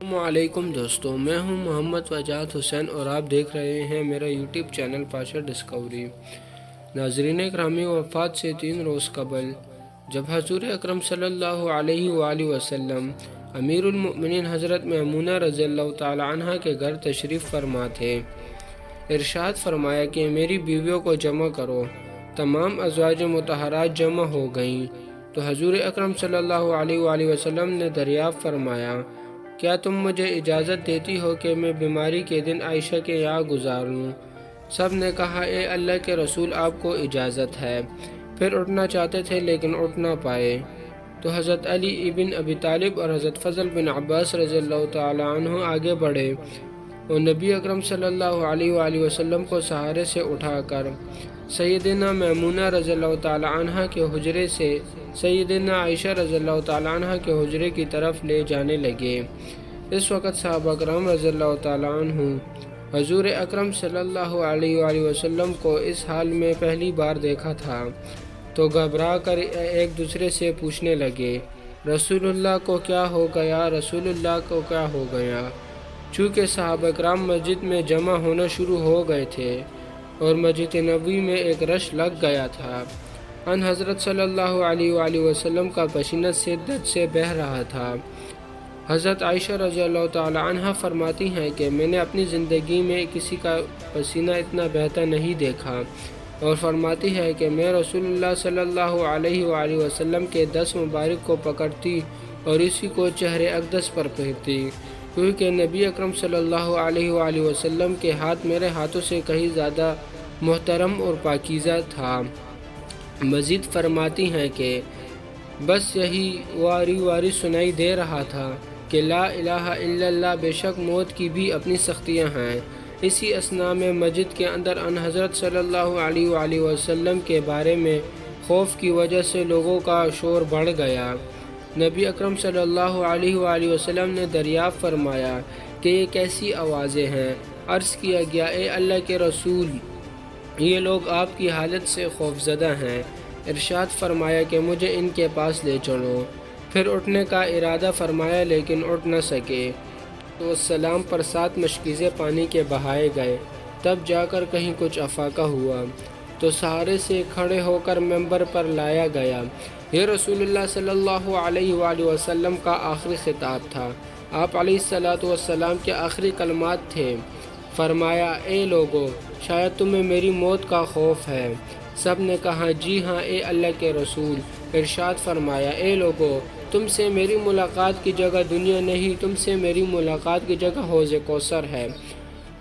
السلام علیکم دوستوں، میں ہوں محمد وجاہت حسین اور آپ دیکھ رہے ہیں میرا یوٹیوب چینل پاشا ڈسکوری۔ ناظرین اکرامی، وفات سے 3 روز قبل جب حضور اکرم صلی اللہ علیہ وآلہ وسلم امیر المؤمنین حضرت میمونہ رضی اللہ تعالی عنہ کے گھر تشریف فرما تھے، ارشاد فرمایا کہ میری بیویوں کو جمع کرو۔ تمام ازواج مطہرات جمع ہو گئیں تو حضور اکرم صلی اللہ علیہ وآلہ وسلم نے دریافت فرمایا، کیا تم مجھے اجازت دیتی ہو کہ میں بیماری کے دن عائشہ کے یہاں گزاروں؟ سب نے کہا، اے اللہ کے رسول، آپ کو اجازت ہے۔ پھر اٹھنا چاہتے تھے لیکن اٹھ نہ پائے تو حضرت علی ابن ابی طالب اور حضرت فضل بن عباس رضی اللہ تعالی عنہ آگے بڑھے اور نبی اکرم صلی اللہ علیہ وآلہ وسلم کو سہارے سے اٹھا کر سیدنا میمونہ رضی اللہ تعالی عنہ کے حجرے سے سیدنا عائشہ رضی اللہ تعالی عنہ کے حجرے کی طرف لے جانے لگے۔ اس وقت صحابہ کرام رضی اللہ تعالی عنہ حضور اکرم صلی اللہ علیہ وآلہ وسلم کو اس حال میں پہلی بار دیکھا تھا تو گھبرا کر ایک دوسرے سے پوچھنے لگے، رسول اللہ کو کیا ہو گیا؟ رسول اللہ کو کیا ہو گیا؟ چونکہ صحابہ کرام مسجد میں جمع ہونا شروع ہو گئے تھے اور مسجد نبوی میں ایک رش لگ گیا تھا۔ ان حضرت صلی اللہ علیہ وآلہ وسلم کا پسینہ شدت سے بہہ رہا تھا۔ حضرت عائشہ رضی اللہ تعالی عنہ فرماتی ہیں کہ میں نے اپنی زندگی میں کسی کا پسینہ اتنا بہتا نہیں دیکھا، اور فرماتی ہے کہ میں رسول اللہ صلی اللہ علیہ وآلہ وسلم کے دست مبارک کو پکڑتی اور اسی کو چہرے اقدس پر پھیرتی، کیونکہ نبی اکرم صلی اللہ علیہ وآلہ وسلم کے ہاتھ میرے ہاتھوں سے کہیں زیادہ محترم اور پاکیزہ تھا۔ مزید فرماتی ہیں کہ بس یہی واری واری سنائی دے رہا تھا کہ لا الہ الا اللہ، بے شک موت کی بھی اپنی سختیاں ہیں۔ اسی اثناء میں مسجد کے اندر ان حضرت صلی اللہ علیہ وآلہ وسلم کے بارے میں خوف کی وجہ سے لوگوں کا شور بڑھ گیا۔ نبی اکرم صلی اللہ علیہ وآلہ وسلم نے دریافت فرمایا کہ یہ کیسی آوازیں ہیں؟ عرض کیا گیا، اے اللہ کے رسول، یہ لوگ آپ کی حالت سے خوفزدہ ہیں۔ ارشاد فرمایا کہ مجھے ان کے پاس لے چلو۔ پھر اٹھنے کا ارادہ فرمایا لیکن اٹھ نہ سکے تو السلام پر 7 مشکیزیں پانی کے بہائے گئے، تب جا کر کہیں کچھ افاقہ ہوا تو سہارے سے کھڑے ہو کر ممبر پر لایا گیا۔ یہ رسول اللہ صلی اللہ علیہ وآلہ وسلم کا آخری خطاب تھا۔ آپ علیہ السلام کے آخری کلمات تھے۔ فرمایا، اے لوگو، شاید تمہیں میری موت کا خوف ہے۔ سب نے کہا، جی ہاں اے اللہ کے رسول۔ ارشاد فرمایا، اے لوگو، تم سے میری ملاقات کی جگہ دنیا نہیں، تم سے میری ملاقات کی جگہ حوض کوثر ہے۔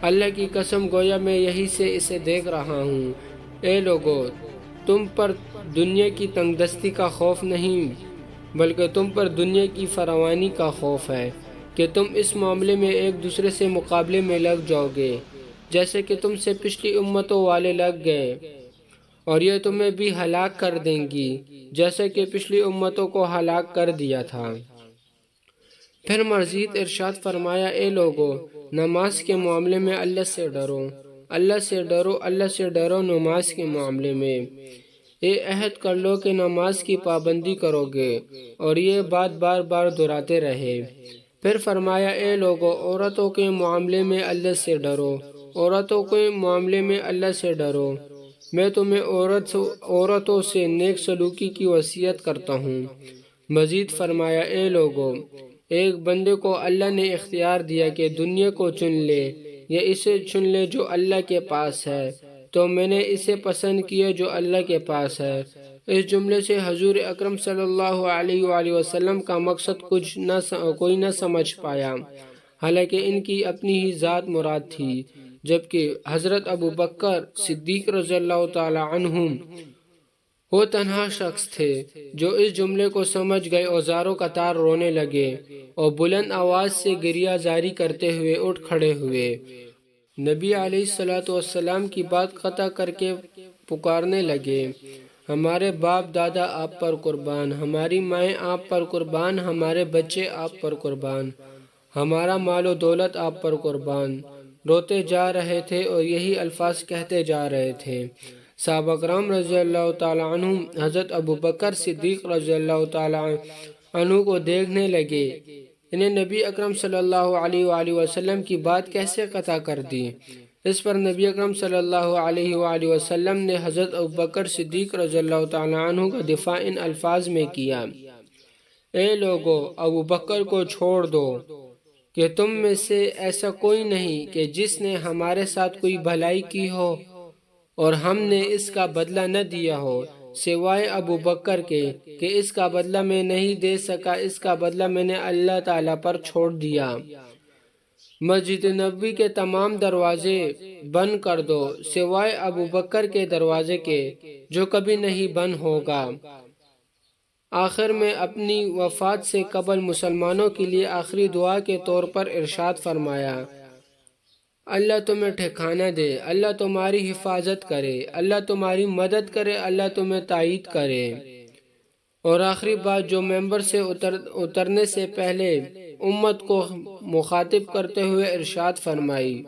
اللہ کی قسم، گویا میں یہیں سے اسے دیکھ رہا ہوں۔ اے لوگو، تم پر دنیا کی تنگ دستی کا خوف نہیں، بلکہ تم پر دنیا کی فراوانی کا خوف ہے کہ تم اس معاملے میں ایک دوسرے سے مقابلے میں لگ جاؤ گے، جیسے کہ تم سے پچھلی امتوں والے لگ گئے، اور یہ تمہیں بھی ہلاک کر دیں گی جیسے کہ پچھلی امتوں کو ہلاک کر دیا تھا۔ پھر مزید ارشاد فرمایا، اے لوگو، نماز کے معاملے میں اللہ سے ڈرو، اللہ سے ڈرو، اللہ سے ڈرو۔ نماز کے معاملے میں یہ عہد کر لو کہ نماز کی پابندی کرو گے، اور یہ بات بار بار دہراتے رہے۔ پھر فرمایا، اے لوگو، عورتوں کے معاملے میں اللہ سے ڈرو، عورتوں کے معاملے میں اللہ سے ڈرو۔ میں تمہیں عورتوں سے نیک سلوکی کی وصیت کرتا ہوں۔ مزید فرمایا، اے لوگو، ایک بندے کو اللہ نے اختیار دیا کہ دنیا کو چن لے یا اسے چن لے جو اللہ کے پاس ہے، تو میں نے اسے پسند کیا جو اللہ کے پاس ہے۔ اس جملے سے حضور اکرم صلی اللہ علیہ وآلہ وسلم کا مقصد کوئی نہ سمجھ پایا، حالانکہ ان کی اپنی ہی ذات مراد تھی، جبکہ حضرت ابو بکر صدیق رضی اللہ تعالی عنہ وہ تنہا شخص تھے جو اس جملے کو سمجھ گئے اور زاروں قطار رونے لگے اور بلند آواز سے گریہ جاری کرتے ہوئے اٹھ کھڑے ہوئے۔ نبی علیہ السلام کی بات قطع کر کے پکارنے لگے، ہمارے باپ دادا آپ پر قربان، ہماری مائیں آپ پر قربان، ہمارے بچے آپ پر قربان، ہمارا مال و دولت آپ پر قربان۔ روتے جا رہے تھے اور یہی الفاظ کہتے جا رہے تھے۔ صحابہ کرام رضی اللہ تعالی عنہم حضرت ابو بکر صدیق رضی اللہ تعالی عنہ کو دیکھنے لگے۔ انہیں نبی اکرم صلی اللہ علیہ وآلہ وسلم کی بات کیسے قطع کر دی؟ اس پر نبی اکرم صلی اللہ علیہ وآلہ وسلم نے حضرت ابوبکر صدیق رضی اللہ تعالیٰ عنہ کا دفاع ان الفاظ میں کیا: اے لوگو، ابوبکر کو چھوڑ دو کہ تم میں سے ایسا کوئی نہیں کہ جس نے ہمارے ساتھ کوئی بھلائی کی ہو اور ہم نے اس کا بدلہ نہ دیا ہو، سوائے ابوبکر کے کہ اس کا بدلہ میں نہیں دے سکا، اس کا بدلہ میں نے اللہ تعالیٰ پر چھوڑ دیا۔ مسجد نبوی کے تمام دروازے بند کر دو سوائے ابوبکر کے دروازے کے، جو کبھی نہیں بند ہوگا۔ آخر میں اپنی وفات سے قبل مسلمانوں کے لیے آخری دعا کے طور پر ارشاد فرمایا: اللہ تمہیں ٹھکانہ دے، اللہ تمہاری حفاظت کرے، اللہ تمہاری مدد کرے، اللہ تمہیں تائید کرے۔ اور آخری بات جو ممبر سے اترنے سے پہلے امت کو مخاطب کرتے ہوئے ارشاد فرمائی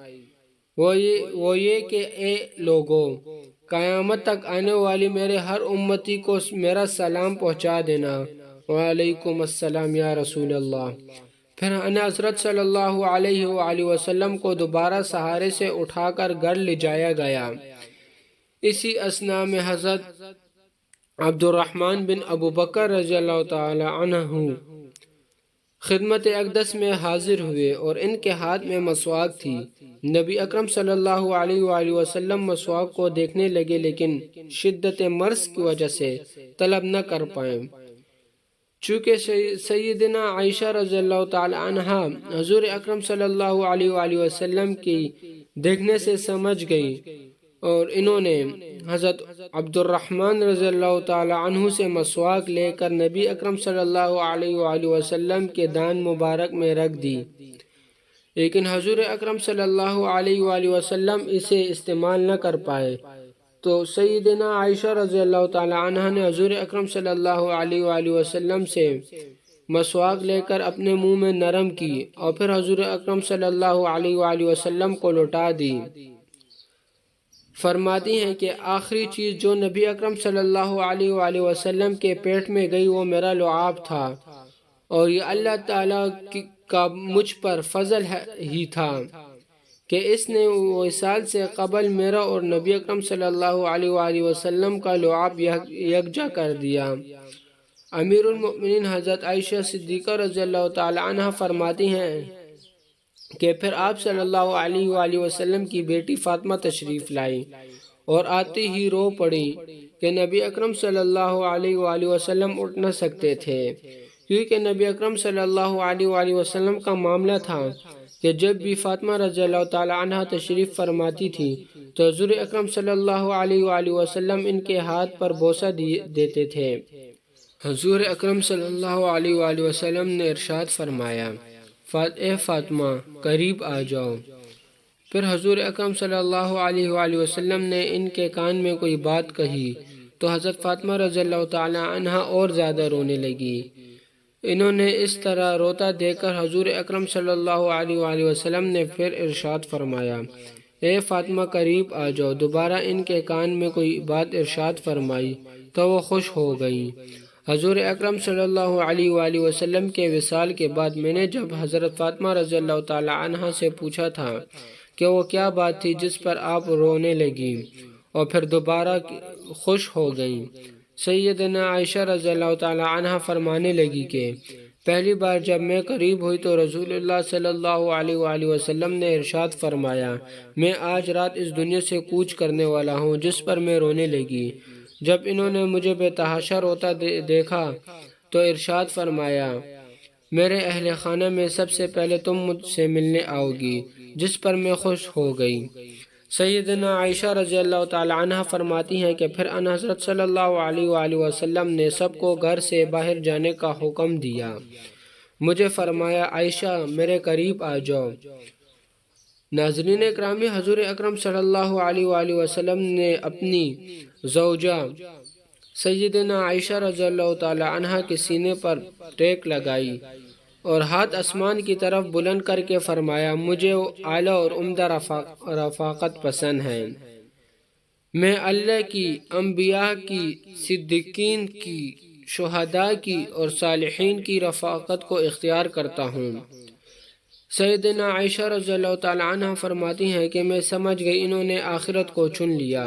وہ یہ کہ اے لوگو، قیامت تک آنے والی میرے ہر امتی کو میرا سلام پہنچا دینا۔ وعلیکم السلام یا رسول اللہ۔ پھر حضرت صلی اللہ علیہ وآلہ وسلم کو دوبارہ سہارے سے اٹھا کر گھر لے جایا گیا۔ اسی اثناء میں حضرت عبد الرحمن بن ابوبکر رضی اللہ تعالی عنہ خدمت اقدس میں حاضر ہوئے اور ان کے ہاتھ میں مسواک تھی۔ نبی اکرم صلی اللہ علیہ وآلہ وسلم مسواک کو دیکھنے لگے لیکن شدت مرض کی وجہ سے طلب نہ کر پائے۔ چونکہ سیدنا عائشہ رضی اللہ تعالی عنہ حضور اکرم صلی اللہ علیہ وآلہ وسلم کی دیکھنے سے سمجھ گئی اور انہوں نے حضرت عبد الرحمن رضی اللہ تعالی عنہ سے مسواک لے کر نبی اکرم صلی اللہ علیہ وآلہ وسلم کے دان مبارک میں رکھ دی، لیکن حضور اکرم صلی اللہ علیہ وآلہ وسلم اسے استعمال نہ کر پائے، تو سیدنا عائشہ رضی اللہ تعالی عنہ نے حضور اکرم صلی اللہ علیہ وآلہ وسلم سے مسواک لے کر اپنے منہ میں نرم کی اور پھر حضور اکرم صلی اللہ علیہ وآلہ وسلم کو لوٹا دی۔ فرماتی ہیں کہ آخری چیز جو نبی اکرم صلی اللہ علیہ وآلہ وسلم کے پیٹ میں گئی وہ میرا لعاب تھا، اور یہ اللہ تعالیٰ کا مجھ پر فضل ہی تھا کہ اس نے وصال سے قبل میرا اور نبی اکرم صلی اللہ علیہ وآلہ وسلم کا لعاب یکجا کر دیا۔ امیر المؤمنین حضرت عائشہ صدیقہ رضی اللہ تعالی عنہ فرماتی ہیں کہ پھر آپ صلی اللہ علیہ وآلہ وسلم کی بیٹی فاطمہ تشریف لائی اور آتی ہی رو پڑی کہ نبی اکرم صلی اللہ علیہ وآلہ وسلم اٹھ نہ سکتے تھے، کیونکہ نبی اکرم صلی اللہ علیہ وآلہ وسلم کا معاملہ تھا کہ جب بھی فاطمہ رضی اللہ تعالی عنہ تشریف فرماتی تھی تو حضور اکرم صلی اللہ علیہ وآلہ وسلم ان کے ہاتھ پر بوسہ دیتے تھے۔ حضور اکرم صلی اللہ علیہ وآلہ وسلم نے ارشاد فرمایا: اے فاطمہ قریب آ جاؤ۔ پھر حضور اکرم صلی اللہ علیہ وآلہ وسلم نے ان کے کان میں کوئی بات کہی تو حضرت فاطمہ رضی اللہ تعالی عنہ اور زیادہ رونے لگی۔ انہوں نے اس طرح روتا دیکھ کر حضور اکرم صلی اللہ علیہ وآلہ وسلم نے پھر ارشاد فرمایا: اے فاطمہ قریب آ جاؤ۔ دوبارہ ان کے کان میں کوئی بات ارشاد فرمائی تو وہ خوش ہو گئیں۔ حضور اکرم صلی اللہ علیہ وآلہ وسلم کے وصال کے بعد میں نے جب حضرت فاطمہ رضی اللہ تعالی عنہ سے پوچھا تھا کہ وہ کیا بات تھی جس پر آپ رونے لگیں اور پھر دوبارہ خوش ہو گئیں، سیدنا عائشہ رضی اللہ تعالی عنہ فرمانے لگی کہ پہلی بار جب میں قریب ہوئی تو رسول اللہ صلی اللہ علیہ وآلہ وسلم نے ارشاد فرمایا: میں آج رات اس دنیا سے کوچ کرنے والا ہوں، جس پر میں رونے لگی۔ جب انہوں نے مجھے بے تحاشا روتا دیکھا تو ارشاد فرمایا: میرے اہل خانہ میں سب سے پہلے تم مجھ سے ملنے آؤ گی، جس پر میں خوش ہو گئی۔ سیدنا عائشہ رضی اللہ تعالی عنہ فرماتی ہیں کہ پھر ان حضرت صلی اللہ علیہ وآلہ وسلم نے سب کو گھر سے باہر جانے کا حکم دیا۔ مجھے فرمایا: عائشہ میرے قریب آ جاؤ۔ ناظرین اکرامی، حضور اکرم صلی اللہ علیہ وآلہ وسلم نے اپنی زوجہ سیدنا عائشہ رضی اللہ تعالی عنہ کے سینے پر ٹیک لگائی اور ہاتھ آسمان کی طرف بلند کر کے فرمایا: مجھے اعلیٰ اور عمدہ رفاقت پسند ہے۔ میں اللہ کی، انبیاء کی، صدیقین کی، شہداء کی اور صالحین کی رفاقت کو اختیار کرتا ہوں۔ سیدنا عائشہ رضی اللہ تعالی عنہ فرماتی ہیں کہ میں سمجھ گئی انہوں نے آخرت کو چن لیا۔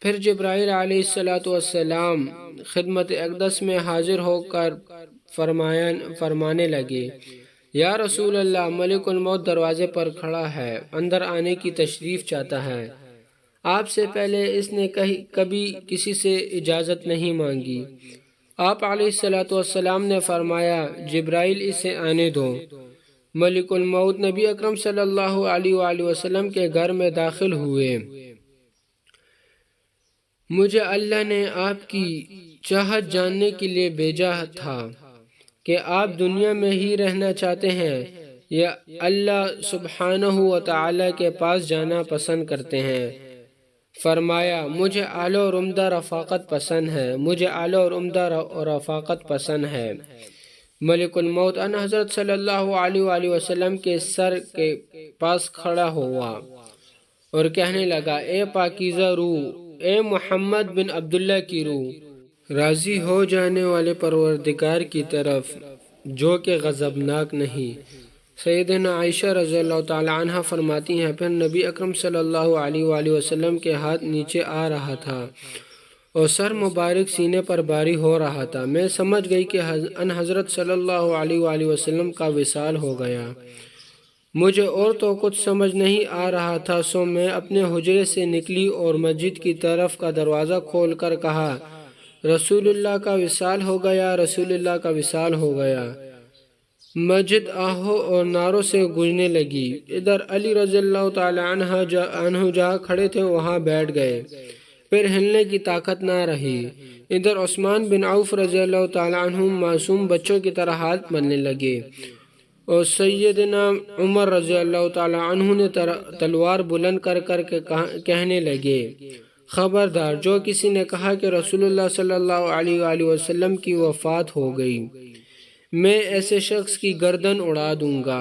پھر جبرائیل علیہ السلام خدمت اقدس میں حاضر ہو کر فرمانے لگے، یا رسول اللہ، ملک الموت دروازے پر کھڑا ہے، اندر آنے کی تشریف چاہتا ہے۔ آپ سے پہلے اس نے کبھی کسی سے اجازت نہیں مانگی۔ آپ علیہ السلام نے فرمایا، جبرائیل اسے آنے دو۔ ملک الموت نبی اکرم صلی اللہ علیہ وآلہ وسلم کے گھر میں داخل ہوئے۔ مجھے اللہ نے آپ کی چاہت جاننے کے لیے بھیجا تھا کہ آپ دنیا میں ہی رہنا چاہتے ہیں یا اللہ سبحانہ و تعالی کے پاس جانا پسند کرتے ہیں۔ فرمایا، مجھے اعلیٰ اور عمدہ رفاقت پسند ہے، مجھے اعلیٰ اور عمدہ رفاقت پسند ہے۔ ملک الموت ان حضرت صلی اللہ علیہ وآلہ وسلم کے سر کے پاس کھڑا ہوا اور کہنے لگا، اے پاکیزہ روح، اے محمد بن عبداللہ کی روح، راضی ہو جانے والے پروردگار کی طرف جو کہ غضبناک نہیں۔ سیدنا عائشہ رضی اللہ تعالی عنہ فرماتی ہیں، پھر نبی اکرم صلی اللہ علیہ وآلہ وسلم کے ہاتھ نیچے آ رہا تھا اور سر مبارک سینے پر باری ہو رہا تھا۔ میں سمجھ گئی کہ ان حضرت صلی اللہ علیہ وآلہ وسلم کا وصال ہو گیا۔ مجھے اور تو کچھ سمجھ نہیں آ رہا تھا، سو میں اپنے حجرے سے نکلی اور مسجد کی طرف کا دروازہ کھول کر کہا، رسول اللہ کا وصال ہو گیا، رسول اللہ کا وصال ہو گیا۔ مسجد آہو اور نعروں سے گونجنے لگی۔ ادھر علی رضی اللہ تعالی عنہ جہاں کھڑے تھے وہاں بیٹھ گئے، پھر ہلنے کی طاقت نہ رہی۔ ادھر عثمان بن عوف رضی اللہ تعالی عنہ معصوم بچوں کی طرح ہاتھ ملنے لگے اور سیدنا عمر رضی اللہ تعالی عنہ نے تلوار بلند کر کے کہنے لگے، خبردار، جو کسی نے کہا کہ رسول اللہ صلی اللہ علیہ وآلہ وسلم کی وفات ہو گئی، میں ایسے شخص کی گردن اڑا دوں گا۔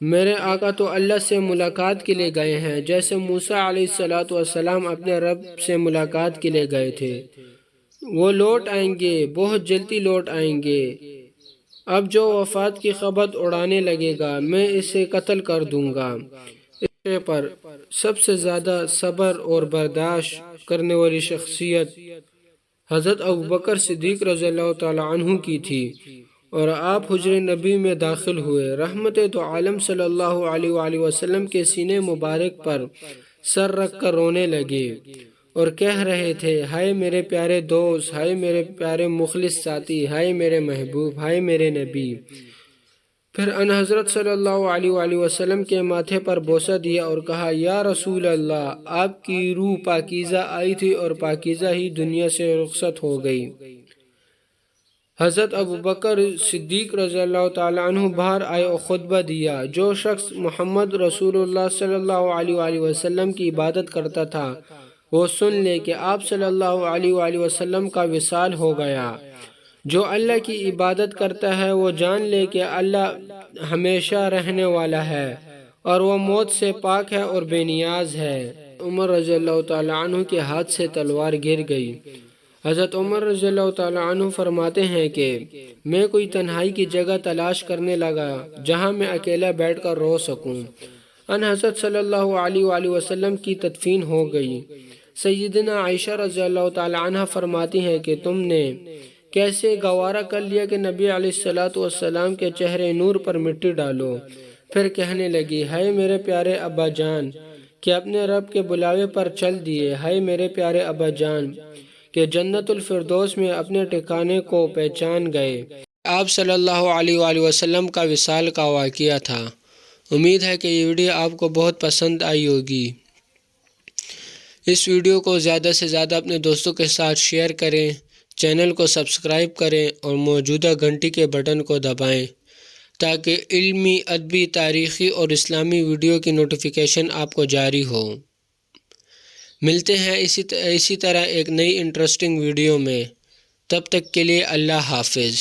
میرے آقا تو اللہ سے ملاقات کے لیے گئے ہیں، جیسے موسیٰ علیہ السلام اپنے رب سے ملاقات کے لیے گئے تھے۔ وہ لوٹ آئیں گے، بہت جلدی لوٹ آئیں گے۔ اب جو وفات کی خبر اڑانے لگے گا، میں اسے قتل کر دوں گا۔ اس پر سب سے زیادہ صبر اور برداشت کرنے والی شخصیت حضرت ابوبکر صدیق رضی اللہ تعالی عنہ کی تھی، اور آپ حجر نبی میں داخل ہوئے۔ رحمت تو عالم صلی اللہ علیہ وآلہ وسلم کے سینے مبارک پر سر رکھ کر رونے لگے اور کہہ رہے تھے، ہائے میرے پیارے دوست، ہائے میرے پیارے مخلص ساتھی، ہائے میرے محبوب، ہائے میرے نبی۔ پھر ان حضرت صلی اللہ علیہ وآلہ وسلم کے ماتھے پر بوسہ دیا اور کہا، یا رسول اللہ، آپ کی روح پاکیزہ آئی تھی اور پاکیزہ ہی دنیا سے رخصت ہو گئی۔ حضرت ابوبکر صدیق رضی اللہ تعالی عنہ باہر آئے اور خطبہ دیا، جو شخص محمد رسول اللہ صلی اللہ علیہ وآلہ وسلم کی عبادت کرتا تھا وہ سن لے کہ آپ صلی اللہ علیہ وآلہ وسلم کا وصال ہو گیا۔ جو اللہ کی عبادت کرتا ہے وہ جان لے کہ اللہ ہمیشہ رہنے والا ہے اور وہ موت سے پاک ہے اور بے نیاز ہے۔ عمر رضی اللہ تعالی عنہ کے ہاتھ سے تلوار گر گئی۔ حضرت عمر رضی اللہ تعالی عنہ فرماتے ہیں کہ میں کوئی تنہائی کی جگہ تلاش کرنے لگا جہاں میں اکیلا بیٹھ کر رو سکوں۔ ان حضرت صلی اللہ علیہ وآلہ وسلم کی تدفین ہو گئی۔ سیدنا عائشہ رضی اللہ تعالی عنہ فرماتی ہیں کہ تم نے کیسے گوارا کر لیا کہ نبی علیہ السلام کے چہرے نور پر مٹی ڈالو۔ پھر کہنے لگی، ہائے میرے پیارے ابا جان کہ اپنے رب کے بلاوے پر چل دیے، ہائے میرے پیارے ابا جان کہ جنت الفردوس میں اپنے ٹھکانے کو پہچان گئے۔ آپ صلی اللہ علیہ وآلہ وسلم کا وصال کا واقعہ تھا۔ امید ہے کہ یہ ویڈیو آپ کو بہت پسند آئی ہوگی۔ اس ویڈیو کو زیادہ سے زیادہ اپنے دوستوں کے ساتھ شیئر کریں، چینل کو سبسکرائب کریں اور موجودہ گھنٹی کے بٹن کو دبائیں تاکہ علمی، ادبی، تاریخی اور اسلامی ویڈیو کی نوٹیفیکیشن آپ کو جاری ہو۔ ملتے ہیں اسی طرح ایک نئی انٹرسٹنگ ویڈیو میں، تب تک کے لیے اللہ حافظ۔